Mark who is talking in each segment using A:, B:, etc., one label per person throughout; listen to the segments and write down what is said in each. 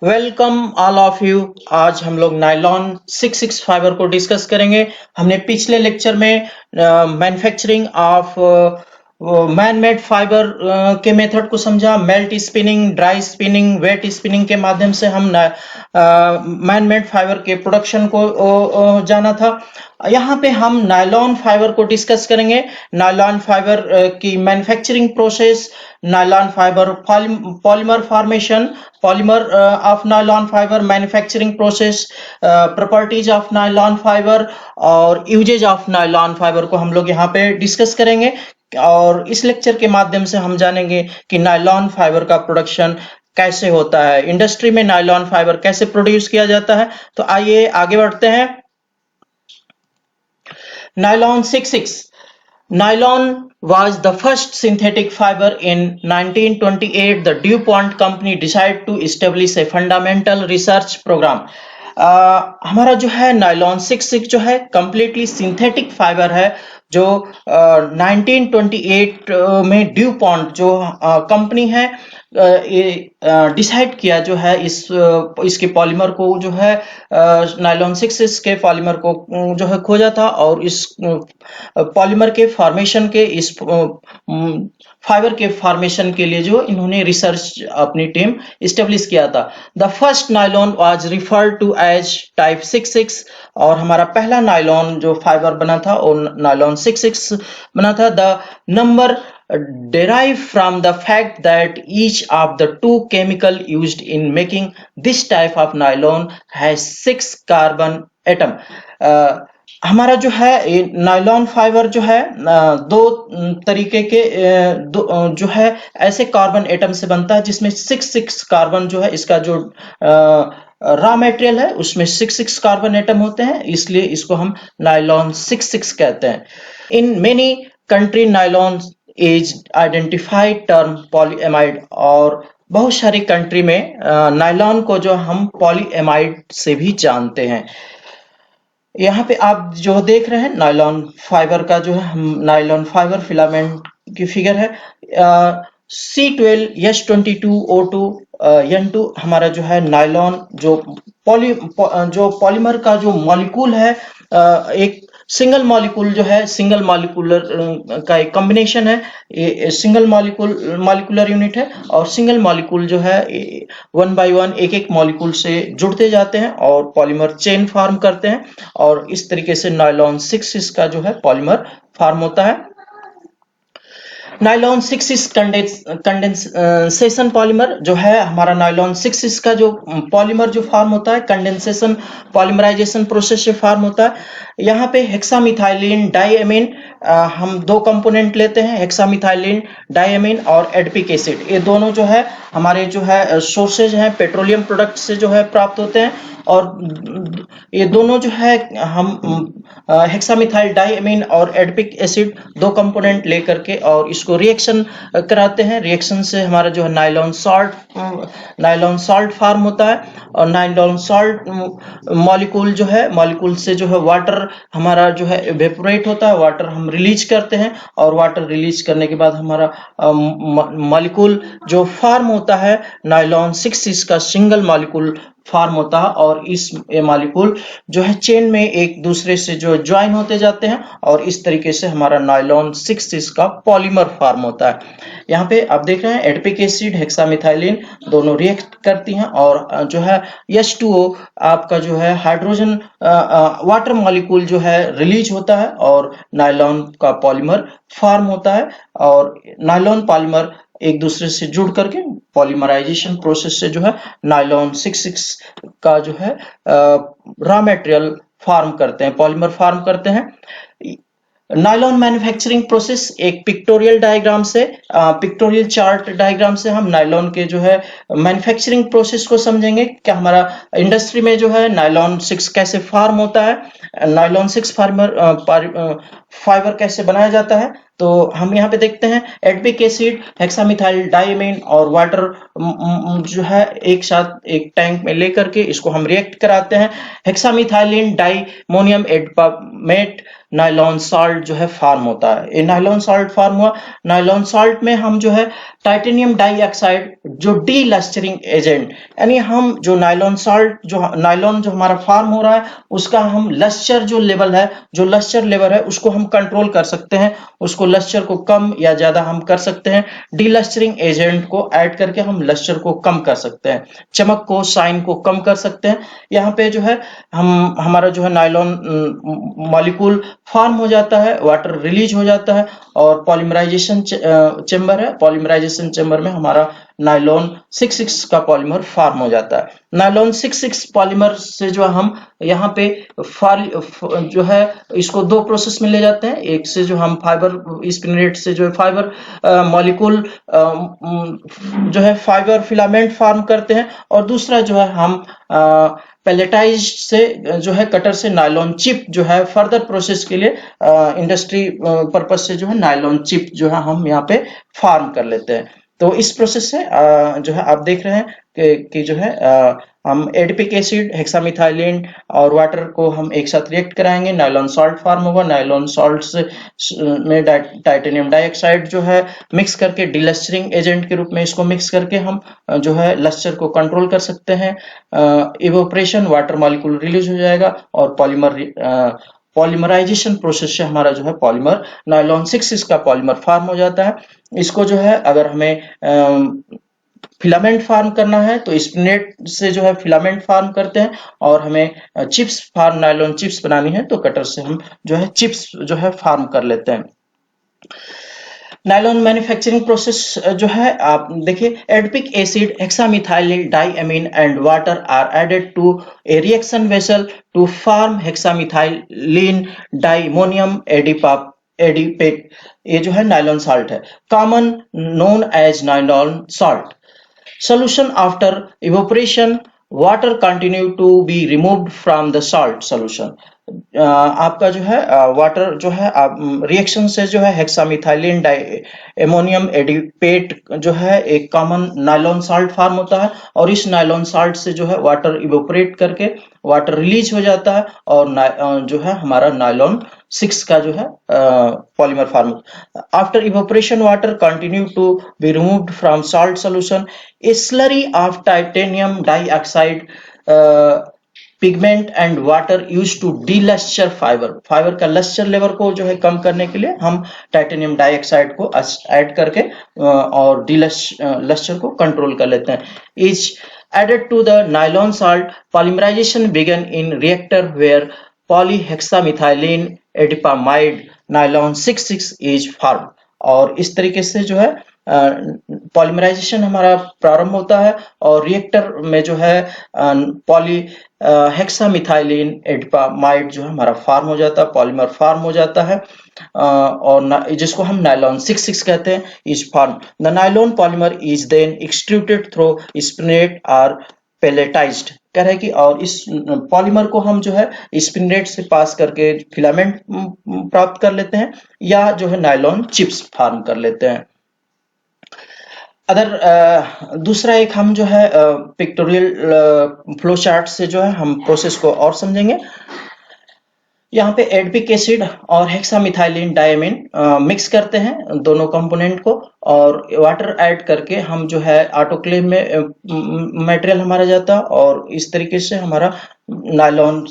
A: Welcome all of you. आज हम लोग नायलॉन 66 फाइबर को डिस्कस करेंगे। हमने पिछले लेक्चर में manufacturing of man made fibre के मेथड को समझा। Melt spinning, dry spinning, wet spinning के माध्यम से हम मैन मेड फाइबर के प्रोडक्शन को जाना था। यहाँ पे हम नायलॉन फाइबर को डिस्कस करेंगे। नायलॉन फाइबर की manufacturing process, nylon fibre polymer formation, polymer of nylon fibre manufacturing process, properties of nylon fibre और यूजेज ऑफ नायलॉन फाइबर को हम लोग यहाँ पे डिस्कस करेंगे। और इस लेक्चर के माध्यम से हम जानेंगे कि नायलॉन फाइबर का प्रोडक्शन कैसे होता है, इंडस्ट्री में नायलॉन फाइबर कैसे प्रोड्यूस किया जाता है। तो आइए आगे बढ़ते हैं। Nylon 66। Nylon was the first synthetic fiber. In 1928, the DuPont company decided to establish a fundamental research program. हमारा जो है नायलॉन 66 जो है कंप्लीटली सिंथेटिक फाइबर है, जो 1928 में ड्यूपॉन्ट जो कंपनी है डिसाइड किया जो है इसके पॉलीमर को जो है नायलॉन 66 के पॉलीमर को जो है खोजा था और इस पॉलीमर के फॉर्मेशन के इस फाइबर के फॉर्मेशन के लिए जो इन्होंने रिसर्च अपनी टीम इस्टेब्लिश किया था। The first nylon was referred to as type 66 और हमारा पहला नायलॉन जो फाइबर बना था वो नायलॉन 66 बना था। The number derived from the fact that each of the two chemical used in making this type of nylon has 6 carbon atom. हमारा जो है नायलॉन फाइबर जो है दो तरीके के जो है ऐसे कार्बन एटम से बनता है जिसमें 6 कार्बन जो है इसका जो रॉ मटेरियल है उसमें 6 कार्बन एटम होते हैं, इसलिए इसको हम नायलॉन 66 कहते हैं। In many country nylon is identified term polyamide और बहुत सारी कंट्री में नायलॉन को जो हम पॉलीएमाइड से भी जानते हैं। यहाँ पे आप जो देख रहे हैं नायलॉन फाइबर का जो है नायलॉन फाइबर फिलामेंट की फिगर है। C12H22O2 N2 हमारा जो है नायलॉन जो पॉलीमर का जो मॉलिक्यूल है, एक सिंगल मॉलिक्यूल जो है सिंगल मॉलिक्यूलर का एक कॉम्बिनेशन है। ये सिंगल मॉलिक्यूलर यूनिट है और सिंगल मॉलिक्यूल जो है वन बाय वन एक एक मॉलिक्यूल से जुड़ते जाते हैं और पॉलीमर चेन फॉर्म करते हैं और इस तरीके से नायलॉन 6 का जो है पॉलीमर फॉर्म होता है। नायलॉन 6 कंडेंसेशन पॉलीमर जो है हमारा नायलॉन 6 का जो पॉलीमर जो फॉर्म होता है कंडेंसेशन पॉलीमराइजेशन प्रोसेस से फॉर्म होता है। यहाँ पे हेक्सामिथाइलिन डाइएमीन हम दो कंपोनेंट लेते हैं, हेक्सामिथाइलिन डाइएमीन और एडिपिक एसिड। ये दोनों जो है हमारे जो है सोर्सेज हैं पेट्रोलियम प्रोडक्ट से जो है प्राप्त होते हैं और ये दोनों जो है हम हेक्सामिथाइल डाइएमीन और एडिपिक एसिड दो कंपोनेंट लेकर के और इसको रिएक्शन कराते हैं। रिएक्शन से हमारा जो है नायलॉन सॉल्ट फॉर्म होता है और नायलॉन सॉल्ट मॉलिक्यूल जो है मॉलिक्यूल से जो है वाटर हमारा जो है इवेपोरेट होता है, वाटर हम रिलीज करते हैं और वाटर रिलीज करने के बाद हमारा मॉलिक्यूल जो फॉर्म होता है नायलॉन 6 का सिंगल मॉलिक्यूल फॉर्म होता है और इस मॉलिक्यूल जो है चेन में एक दूसरे से जो ज्वाइन होते जाते हैं और इस तरीके से हमारा नायलॉन 6 का पॉलीमर फॉर्म होता है। यहाँ पे आप देख रहे हैं एडिपिक एसिड हेक्सामिथाइलिन दोनों रिएक्ट करती हैं और जो है H2O आपका जो है हाइड्रोजन वाटर मॉलिक्यूल जो है रिलीज होता है और नायलॉन का पॉलीमर फॉर्म होता है और नायलॉन पॉलीमर एक दूसरे से जुड़ करके पॉलीमराइजेशन प्रोसेस से जो है नायलॉन 6 का जो है रॉ मटेरियल फॉर्म करते हैं, पॉलीमर फॉर्म करते हैं। नायलॉन मैन्युफैक्चरिंग प्रोसेस एक पिक्टोरियल डायग्राम से पिक्टोरियल चार्ट डायग्राम से हम नायलॉन के जो है मैन्युफैक्चरिंग प्रोसेस को समझेंगे। क्या हमारा इंडस्ट्री में जो है नायलॉन 6 कैसे फॉर्म होता है, नायलॉन 6 फाइबर कैसे बनाया जाता है। तो हम यहाँ पे देखते हैं एडबिक एसिड, हेक्सामिथाइल डाइमीन और वाटर जो है एक साथ एक टैंक में लेकर के इसको हम रिएक्ट कराते हैं। हेक्सामिथाइलिन डाइमोनियम एडपामेट नाइलॉन साल्ट जो है फॉर्म होता है। ये नाइलॉन साल्ट फॉर्म हुआ। नाइलॉन साल्ट में हम जो है टाइटेनियम डाइऑक्साइड जो डीलस्टरिंग एजेंट, यानी हम जो नाइलॉन साल्ट जो नाइलॉन जो हमारा फॉर्म हो रहा है उसका हम लस्चर जो लेवल है, जो लस्चर लेवल है उसको हम कंट्रोल कर सकते हैं। उसको लस्चर को कम या ज्यादा हम कर सकते हैं। डीलस्टरिंग एजेंट को ऐड करके हम लस्चर को कम कर सकते हैं, चमक को, शाइन को कम कर सकते हैं। यहाँ पे जो है हम हमारा जो है नाइलॉन मॉलिक्यूल फॉर्म हो जाता है, वाटर रिलीज हो जाता है और पॉलीमराइजेशन चेंबर है। पॉलीमराइजेशन चेंबर में हमारा नाइलॉन 6,6 का पॉलीमर फॉर्म हो जाता है। नाइलॉन 6,6 पॉलीमर से जो हम यहाँ पे जो है इसको दो प्रोसेस में ले जाते हैं। एक से जो हम फाइबर स्पिनरेट से जो है फाइबर मॉलिक्यूल जो है फाइबर फिलामेंट फॉर्म करते हैं और दूसरा जो है हम पैलेटाइज से जो है कटर से नायलॉन चिप जो है फर्दर प्रोसेस के लिए इंडस्ट्री पर्पज से जो है नायलॉन चिप जो है हम यहाँ पे फॉर्म कर लेते हैं। तो इस प्रोसेस से जो है आप देख रहे हैं कि जो है हम एडिपिक एसिड, हेक्सामिथाइलिन और वाटर को हम एक साथ रिएक्ट कराएंगे, नायलॉन सॉल्ट फॉर्म होगा। नायलॉन सॉल्ट में टाइटेनियम डाइऑक्साइड जो है मिक्स करके डीलस्टरिंग एजेंट के रूप में इसको मिक्स करके हम जो है लस्चर को कंट्रोल कर सकते हैं। इवोपरेशन, वाटर मॉलिक्यूल रिलीज हो जाएगा और पॉलीमराइजेशन प्रोसेस से हमारा जो है पॉलीमर नायलॉन 6 का पॉलीमर फॉर्म हो जाता है। इसको जो है अगर हमें फिलामेंट फॉर्म करना है तो स्पिनेट से जो है फिलामेंट फॉर्म करते हैं और हमें चिप्स फॉर्म नायलॉन चिप्स बनानी है तो कटर से हम जो है चिप्स जो है फॉर्म कर लेते हैं। नायलॉन मैन्युफैक्चरिंग प्रोसेस जो है आप देखिए, adipic acid, hexamethylene diamine and water are added to a reaction vessel to form hexamethylene diammonium adipate. ये जो है नायलॉन साल्ट है, common known as nylon salt. Solution after evaporation, water continue to be removed from the salt solution. आपका जो है water जो है reaction से जो है हेक्सामिथाइलिन डाइएमोनियम एडिपेट जो है एक कॉमन नायलॉन साल्ट फॉर्म होता है और इस नायलॉन साल्ट से जो है वाटर इवोपरेट करके वाटर रिलीज हो जाता है और जो है हमारा नायलॉन 6 का जो है polymer form. After evaporation water continue to be removed from salt solution. A slurry of titanium dioxide pigment and water use to delustre fibre का लस्चर लेवल को जो है कम करने के लिए हम टाइटेनियम डाइऑक्साइड को ऐड करके और लस्चर को कंट्रोल कर लेते हैं। Is added to the nylon salt, polymerization began in reactor where polyhexamethylene adipamide nylon 6,6 is formed। और इस तरीके से जो है पॉलीमराइजेशन हमारा प्रारंभ होता है और रिएक्टर में जो है पॉली हेक्सामिथाइलिन एडिपामाइड जो है हमारा फॉर्म हो जाता है, पॉलीमर फॉर्म हो जाता है और जिसको हम नायलॉन 6,6 कहते हैं is form. The nylon polymer is then extruded through spinneret और पैलेटाइज्ड। कह रहे हैं कि और इस पॉलीमर को हम जो है स्पिनेट से पास करके फिलामेंट प्राप्त कर लेते हैं या जो है नायलॉन चिप्स फॉर्म कर लेते हैं। अदर दूसरा एक हम जो है पिक्टोरियल फ्लो चार्ट से जो है हम प्रोसेस को और समझेंगे। यहाँ पे एडिपिक एसिड और हेक्सामिथाइलिन डाइएमीन मिक्स करते हैं दोनों कंपोनेंट को और वाटर ऐड करके हम जो है ऑटोक्लेव में मटेरियल हमारा जाता है और इस तरीके से हमारा नायलॉन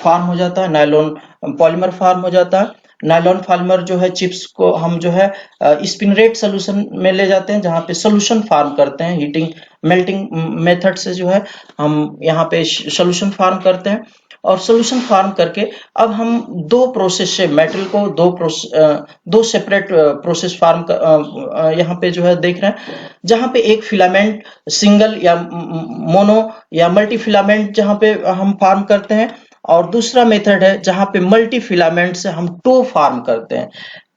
A: फॉर्म हो जाता है, नायलॉन पॉलीमर फॉर्म हो जाता है। नायलॉन पॉलीमर जो है चिप्स को हम जो है स्पिनरेट सोल्यूशन में ले जाते हैं जहाँ पे सोल्यूशन फॉर्म करते हैं, हीटिंग मेल्टिंग मेथड से जो है हम यहाँ पे सोल्यूशन फॉर्म करते हैं और सोल्यूशन फॉर्म करके अब हम दो प्रोसेस से मटेरियल को दो सेपरेट प्रोसेस फॉर्म यहाँ पे जो है देख रहे हैं जहाँ पे एक फिलामेंट सिंगल या मोनो या मल्टी फिलामेंट जहाँ पे हम फॉर्म करते हैं और दूसरा मेथड है जहाँ पे मल्टी फिलामेंट से हम टो फॉर्म करते हैं।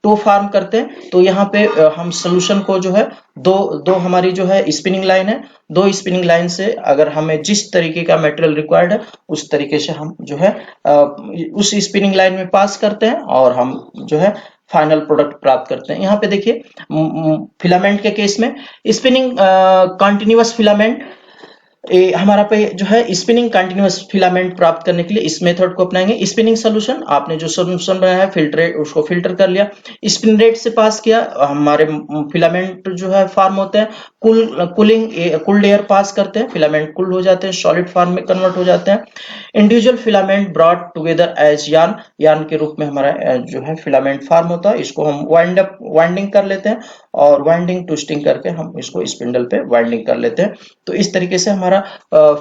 A: टो फार्म करते हैं। तो यहाँ पे हम सोल्यूशन को जो है दो हमारी जो है स्पिनिंग लाइन है, दो स्पिनिंग लाइन से अगर हमें जिस तरीके का मटेरियल रिक्वायर्ड है उस तरीके से हम जो है उस स्पिनिंग लाइन में पास करते हैं और हम जो है फाइनल प्रोडक्ट प्राप्त करते हैं। यहाँ पे देखिए फिलामेंट के केस में स्पिनिंग कंटिन्यूअस फिलामेंट हमारा पे जो है स्पिनिंग कंटिन्यूअस फिलामेंट प्राप्त करने के लिए इस मेथड को अपनाएंगे। स्पिनिंग सोल्यूशन, आपने जो सोल्यूशन बनाया है फिल्ट्रेट, उसको फिल्टर कर लिया, स्पिन रेट से पास किया, हमारे फिलामेंट जो है फॉर्म होते हैं, कुल्ड एयर पास करते हैं, फिलामेंट कुल्ड हो जाते हैं, सॉलिड फॉर्म में कन्वर्ट हो जाते हैं। Individual filament brought together as yarn के रूप में हमारा जो है फिलामेंट फॉर्म होता है। इसको हम वाइंडिंग कर लेते हैं और वाइंडिंग ट्विस्टिंग करके हम इसको स्पिंडल पे वाइंडिंग कर लेते हैं। तो इस तरीके से हमारा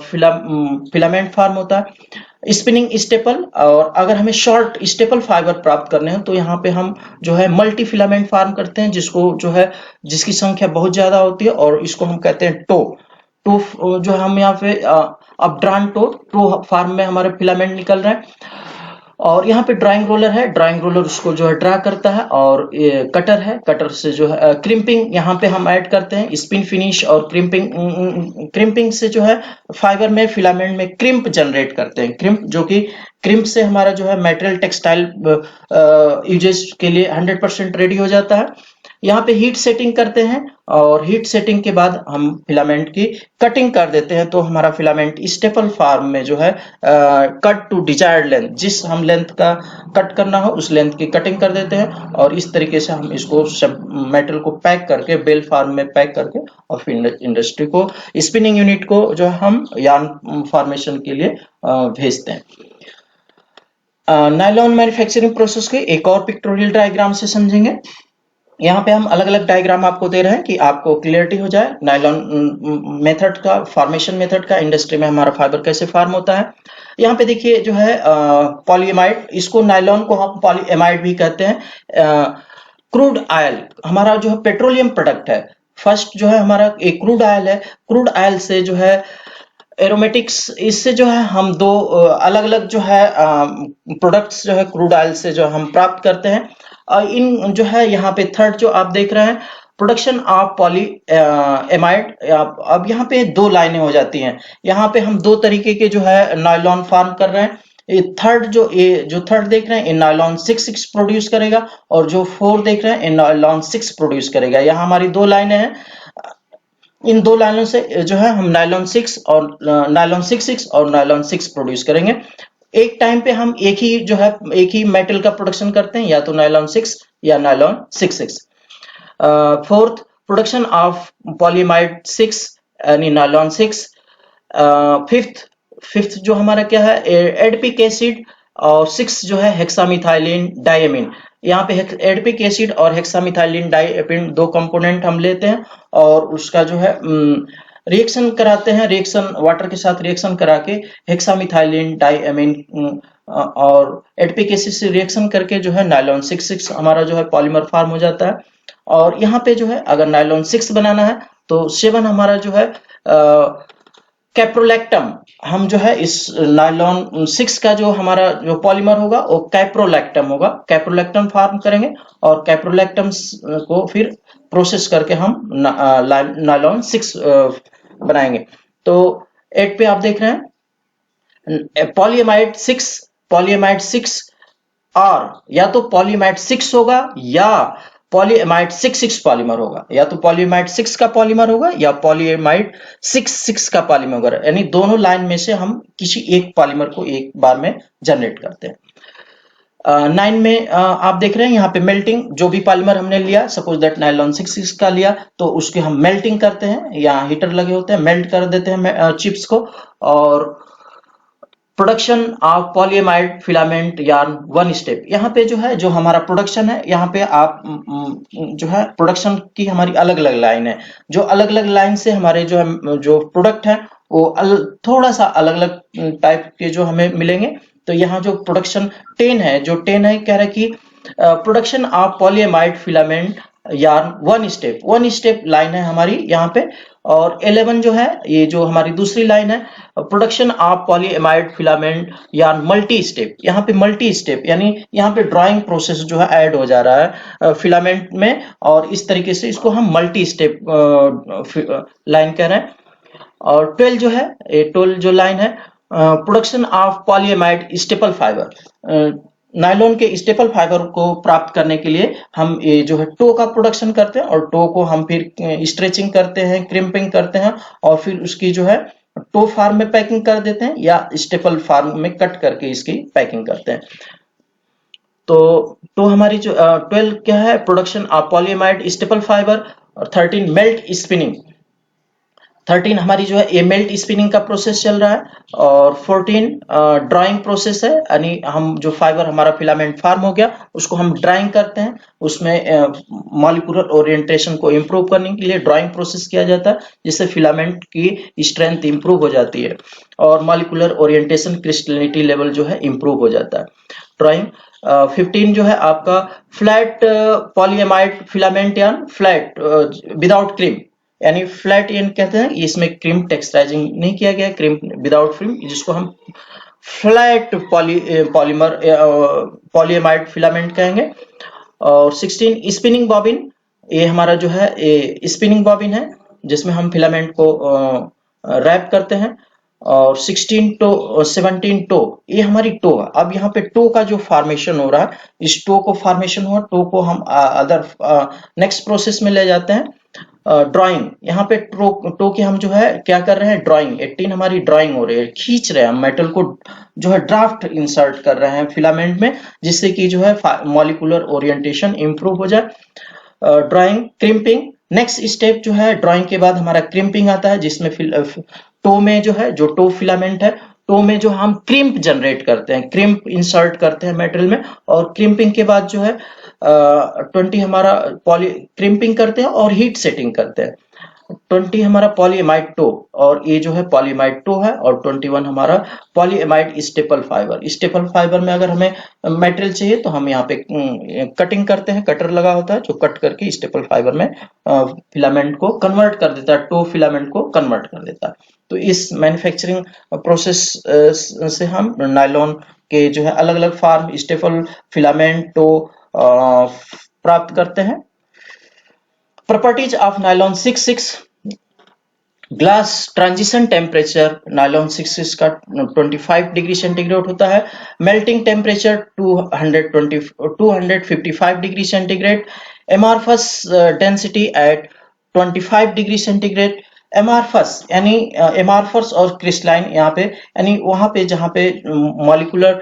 A: फिलामेंट फॉर्म होता है। स्पिनिंग स्टेपल, और अगर हमें शॉर्ट स्टेपल फाइबर प्राप्त करने हैं तो यहाँ पे हम जो है मल्टी फिलामेंट फॉर्म करते हैं, जिसको जो है जिसकी संख्या बहुत ज्यादा होती है और इसको हम कहते हैं टो जो हम यहाँ पे अपड्रान टो फॉर्म में हमारे फिलामेंट निकल रहे हैं। और यहाँ पे ड्राइंग रोलर है, ड्राइंग रोलर उसको जो है ड्रा करता है, और ये कटर है, कटर से जो है क्रिम्पिंग यहाँ पे हम ऐड करते हैं, स्पिन फिनिश और क्रिम्पिंग से जो है फाइबर में फिलामेंट में क्रिम्प जनरेट करते हैं। क्रिम्प जो कि क्रिम्प से हमारा जो है मटेरियल टेक्सटाइल यूजेस के लिए 100% रेडी हो जाता है। यहाँ पे हीट सेटिंग करते हैं और हीट सेटिंग के बाद हम फिलामेंट की कटिंग कर देते हैं, तो हमारा फिलामेंट स्टेपल फॉर्म में जो है कट टू डिजायर्ड लेंथ, जिस हम लेंथ का कट करना हो उस लेंथ की कटिंग कर देते हैं और इस तरीके से हम इसको मेटल को पैक करके बेल फॉर्म में पैक करके और फिर इंडस्ट्री को स्पिनिंग यूनिट को जो हम यार्न फॉर्मेशन के लिए भेजते हैं। नायलॉन मैन्युफैक्चरिंग प्रोसेस के एक और पिक्टोरियल डायग्राम से समझेंगे। यहाँ पे हम अलग अलग डायग्राम आपको दे रहे हैं कि आपको क्लियरिटी हो जाए नायलॉन मेथड का, फॉर्मेशन मेथड का, इंडस्ट्री में हमारा फाइबर कैसे फार्म होता है। यहाँ पे देखिए जो है पॉलीएमाइड, इसको नायलॉन को हम पॉलीएमाइड भी कहते हैं। क्रूड ऑयल हमारा जो है पेट्रोलियम प्रोडक्ट है। फर्स्ट जो है हमारा एक क्रूड ऑयल है, क्रूड ऑयल से जो है एरोमेटिक्स, इससे जो है हम दो अलग अलग जो है प्रोडक्ट्स जो है क्रूड ऑयल से जो हम प्राप्त करते हैं। इन जो है यहाँ पे थर्ड जो आप देख रहे हैं प्रोडक्शन ऑफ पॉली एमाइड, अब यहाँ पे दो लाइनें हो जाती हैं। यहाँ पे हम दो तरीके के जो है नायलॉन फार्म कर रहे हैं। ये थर्ड देख रहे हैं ये नायलॉन 6 प्रोड्यूस करेगा और जो 4 देख रहे हैं ये नायलॉन 6 प्रोड्यूस करेगा। यहाँ हमारी दो लाइनें हैं, इन दो लाइनों से जो है हम नायलॉन 6 और नायलॉन 6 और नायलॉन 6 प्रोड्यूस करेंगे। एक टाइम पे हम एक ही मेटल का प्रोडक्शन करते हैं, या तो नायलॉन 6 या nylon 6। Fourth production of polyamide 6 यानी नायलॉन 6। फिफ्थ जो हमारा क्या है एडपिक एसिड, और 6 जो है हेक्सामिथाइलिन डाइएमिन। यहाँ पे एडपिक एसिड और हेक्सामिथाइलिन डाइएमिन दो कंपोनेंट हम लेते हैं और उसका जो है रिएक्शन कराते हैं, रिएक्शन वाटर के साथ रिएक्शन करा के हेक्सामिथाइलिन डाइएमिन और एडपिक एसिड से रिएक्शन करके जो है नायलॉन 6 हमारा जो है पॉलीमर फॉर्म हो जाता है। और यहाँ पे जो है अगर नायलॉन 6 बनाना है तो 7 हमारा जो है कैप्रोलैक्टम, हम जो है इस नायलॉन 6 का जो हमारा जो पॉलीमर होगा वो कैप्रोलैक्टम होगा, कैप्रोलैक्टम फॉर्म करेंगे और कैप्रोलैक्टम को फिर प्रोसेस करके हम नायलॉन 6 बनाएंगे। तो 8 पे आप देख रहे हैं पॉलीएमाइड 6 और या तो पॉलीएमाइड 6 होगा या पॉलीएमाइड 6 पॉलीमर होगा, या तो पॉलीएमाइड 6 का पॉलीमर होगा या पॉलीएमाइड 6 का पॉलीमर होगा, यानी दोनों लाइन में से हम किसी एक पॉलीमर को एक बार में जनरेट करते हैं। 9 में आप देख रहे हैं यहाँ पे मेल्टिंग, जो भी पॉलीमर हमने लिया, सपोज दैट नायलॉन 6 का लिया तो उसके हम मेल्टिंग करते हैं, यहाँ हीटर लगे होते हैं, मेल्ट कर देते हैं चिप्स को। और production of polyamide filament yarn 1 step, यहाँ पे जो है जो हमारा प्रोडक्शन है, यहाँ पे आप जो है प्रोडक्शन की हमारी अलग अलग लाइन है, जो अलग अलग लाइन से हमारे जो है जो प्रोडक्ट है वो थोड़ा सा अलग अलग टाइप के जो हमें मिलेंगे। तो यहाँ जो प्रोडक्शन 10 है, जो 10 है कह रहा है कि production of polyamide filament yarn 1 step line है हमारी यहाँ पे, और 11 जो है, ये जो हमारी दूसरी लाइन है, प्रोडक्शन ऑफ पॉलीएमाइड फिलामेंट या मल्टी स्टेप। यहाँ पे मल्टी स्टेप यानी यहाँ पे ड्राइंग प्रोसेस जो है ऐड हो जा रहा है फिलामेंट में, और इस तरीके से इसको हम मल्टी स्टेप लाइन कह रहे हैं। और 12 जो है, ये 12 जो लाइन है, production of polyamide staple fibre. Nylon के स्टेपल फाइबर को प्राप्त करने के लिए हम ये जो है टो का प्रोडक्शन करते हैं, और टो को हम फिर स्ट्रेचिंग करते हैं, क्रिम्पिंग करते हैं, और फिर उसकी जो है टो फार्म में पैकिंग कर देते हैं या स्टेपल फार्म में कट करके इसकी पैकिंग करते हैं। तो हमारी जो 12 क्या है, production of polyamide staple fibre. और 13 मेल्ट स्पिनिंग। 13 हमारी जो है ये मेल्ट स्पिनिंग का प्रोसेस चल रहा है। और 14 ड्राइंग प्रोसेस है, यानी हम जो फाइबर हमारा फिलामेंट फार्म हो गया उसको हम ड्राइंग करते हैं, उसमें मॉलिक्यूलर ओरिएंटेशन को इम्प्रूव करने के लिए ड्राइंग प्रोसेस किया जाता है, जिससे फिलामेंट की स्ट्रेंथ इम्प्रूव हो जाती है और मॉलिक्यूलर ओरिएंटेशन क्रिस्टलिनिटी लेवल जो है इम्प्रूव हो जाता है। ड्राइंग 15 जो है आपका फ्लैट पॉलीएमाइड फिलामेंट या फ्लैट विदाउट क्रीम, यानी फ्लैट एंड कहते हैं, इसमें क्रीम टेक्सचराइजिंग नहीं किया गया, क्रीम विदाउट क्रीम, जिसको हम फ्लैट पॉलीमर पॉलीएमाइड फिलामेंट कहेंगे। और 16 स्पिनिंग बॉबिन, ये हमारा जो है ये स्पिनिंग बॉबिन है, जिसमें हम फिलामेंट को रैप करते हैं। और 17 टो, ये हमारी टो है। अब यहाँ पे टो का जो फॉर्मेशन हो रहा है, इस टो को फॉर्मेशन हुआ, टो को हम अदर नेक्स्ट प्रोसेस में ले जाते हैं। ड्राइंग, यहाँ पे टो की हम जो है क्या कर रहे हैं, ड्राइंग। 18 हमारी ड्राइंग हो रही है, खींच रहे हैं मेटल को, जो है ड्राफ्ट इंसर्ट कर रहे हैं फिलामेंट में, जिससे कि जो है मॉलिक्यूलर ओरिएंटेशन इंप्रूव हो जाए। ड्राइंग, क्रिम्पिंग, नेक्स्ट स्टेप जो है ड्राइंग के बाद हमारा क्रिम्पिंग आता है, जिसमें टो में जो है, जो टो फिलामेंट है, टो में जो हम क्रिम्प जनरेट करते हैं, क्रिम्प इंसर्ट करते हैं मेटल में। और क्रिम्पिंग के बाद जो है 20 हमारा पॉली क्रिम्पिंग करते हैं और हीट सेटिंग करते हैं। 20 हमारा पॉलीएमाइड टो, और ये जो है पॉलीएमाइड टो है। और 21 हमारा polyamide staple fibre. Staple fibre में अगर हमें मटेरियल चाहिए तो हम यहाँ पे कटिंग करते हैं, कटर लगा होता है जो कट करके स्टेपल फाइबर में फिलामेंट को कन्वर्ट कर देता है, टो फिलामेंट को कन्वर्ट कर देता है। तो इस मैन्युफैक्चरिंग प्रोसेस से हम नायलॉन के जो है अलग अलग फार्म, स्टेपल, फिलामेंट, टो प्राप्त करते हैं। Properties of nylon 66। Glass transition temperature nylon 66 का 25 डिग्री सेंटीग्रेड होता है। Melting temperature 255 degree centigrade. Amorphous density at 25 degree centigrade. Amorphous यानी एमॉर्फस और क्रिस्टलाइन, यहाँ पे यानी वहां पे जहाँ पे मॉलिक्यूलर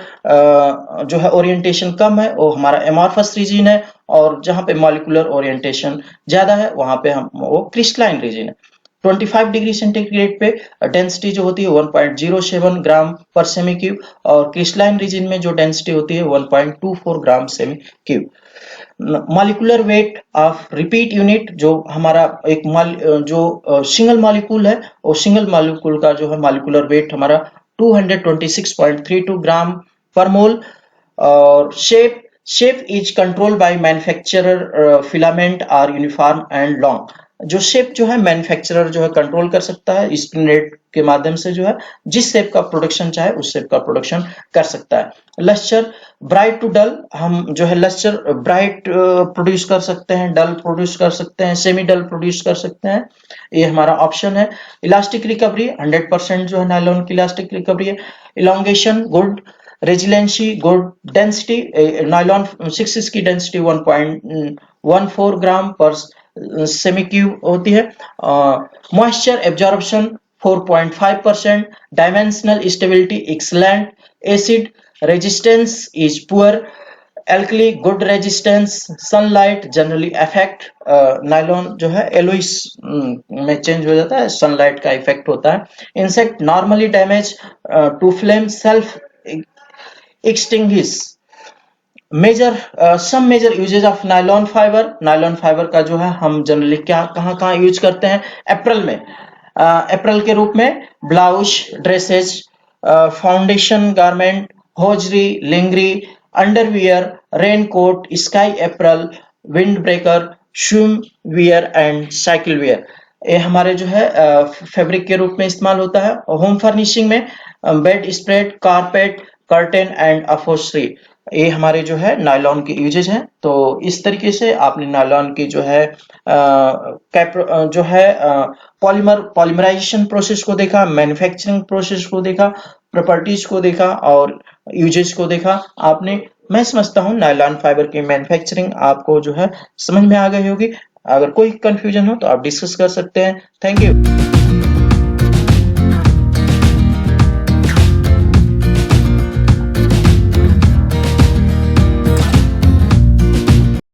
A: जो है ओरिएंटेशन कम है वो हमारा एमॉर्फस रीजन है, और जहाँ पे मॉलिक्यूलर ओरिएंटेशन ज्यादा है वहां पे हम वो क्रिस्टलाइन रीजन है। 25 डिग्री सेंटीग्रेड पे डेंसिटी जो होती है 1.07 ग्राम पर सेमी क्यूब, और क्रिस्टलाइन रीजन में जो डेंसिटी होती है 1.24 gram semi cube. Molecular weight of repeat unit, जो हमारा एक जो सिंगल मॉलिक्यूल है, वो सिंगल मॉलिक्यूल का जो है मॉलिक्यूलर वेट हमारा 226.32 ग्राम पर मोल। और shape is control by manufacturer, filament are uniform and long. जो शेप जो है मैन्युफैक्चरर जो है कंट्रोल कर सकता है, स्पिन रेट के माध्यम से जो है जिस शेप का प्रोडक्शन चाहे उस शेप का प्रोडक्शन कर सकता है। लस्टर, ब्राइट टू डल, हम जो है लस्टर ब्राइट प्रोड्यूस कर सकते हैं, डल प्रोड्यूस कर सकते हैं, सेमी डल प्रोड्यूस कर सकते हैं, ये हमारा ऑप्शन है। इलास्टिक रिकवरी 100% जो है नायलॉन की इलास्टिक रिकवरी है। Elongation good, resiliency good, density nylon 6 की डेंसिटी 1.14 ग्राम पर सेमी क्यूब होती है। Moisture absorption 4.5%, dimensional stability excellent, acid resistance is poor, alkali good resistance, sunlight generally affect, nylon जो है एलोइस में चेंज हो जाता है, सनलाइट का इफेक्ट होता है। Insect normally damage to flame, self extinguish. Major some major usages of nylon fibre. Nylon fibre का जो है हम जनरली क्या कहाँ यूज करते हैं, अप्रैल में, अप्रैल के रूप में blouse, dresses, foundation garment, hosiery, lingerie, underwear, raincoat, ski apparel, windbreaker, swimwear and cycle wear. ये हमारे जो है फैब्रिक के रूप में इस्तेमाल होता है। होम फर्निशिंग में bed spread, carpet, curtain and upholstery, ये हमारे जो है नायलॉन के यूजेज हैं। तो इस तरीके से आपने नायलॉन की जो है जो है पॉलीमराइजेशन प्रोसेस को देखा, मैन्युफैक्चरिंग प्रोसेस को देखा, प्रॉपर्टीज को देखा और यूजेज को देखा आपने। मैं समझता हूँ नायलॉन फाइबर की मैन्युफैक्चरिंग आपको जो है समझ में आ गई होगी। अगर कोई कंफ्यूजन हो तो आप डिस्कस कर सकते हैं। Thank you.